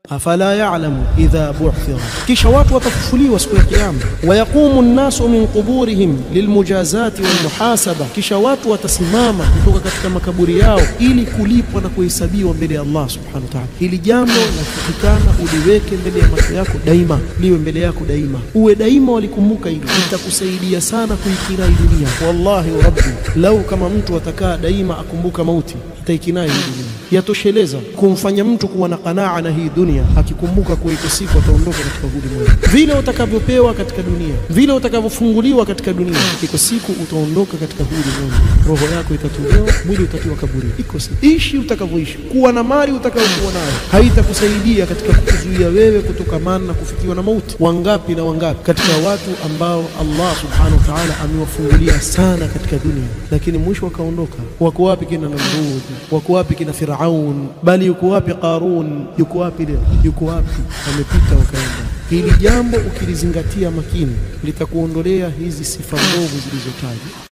afala ya'lamu idha bu'thira, kisha watu watafufuliwa siku ya kiyama. Wayaqumu an-nasu min quburihim lilmujazati walmuhasaba, kisha watu watasimama kutoka katika makaburi yao ili kulipwa na kuhesabiwa mbele ya Allah subhanahu wa ta'ala. Hili jambo lafikana uliweke mbele ya macho yako daima, liwe mbele yako daima, uwe daima walikumbuka hilo, itakusaidia sana kuikirai dunia. Wallahi wa rabbi, lau kama mtu atakaa daima akumbuka mauti, itaikinai dunia. Yatosheleza kumfanya mtu kuwa na qanaa na hii dunia, akikumbuka kuwa iko siku ataondoka katika ulimwengu. Vile utakavyopewa katika dunia, vile utakavyofunguliwa katika dunia, iko siku utaondoka katika ulimwengu. Roho yako itatolewa, mwili utatiwa kaburi. Iko siku ishi utakavyoishi, kuwa na mali utakayokuwa nayo, haitakusaidia katika kukuzuia wewe kutokamana na kufikiwa na mauti. Wangapi na wangapi katika watu ambao Allah subhanahu wa ta'ala amewafungulia sana katika dunia, lakini mwisho wakaondoka. Wako wapi kina Namrud? Wako wapi kina Firaun? Bali yuko wapi Qarun? Yuko wapi leo? Yuko wapi? Wamepita wakaenda. Hili jambo ukilizingatia makini litakuondolea hizi sifa ndogo zilizotajwa.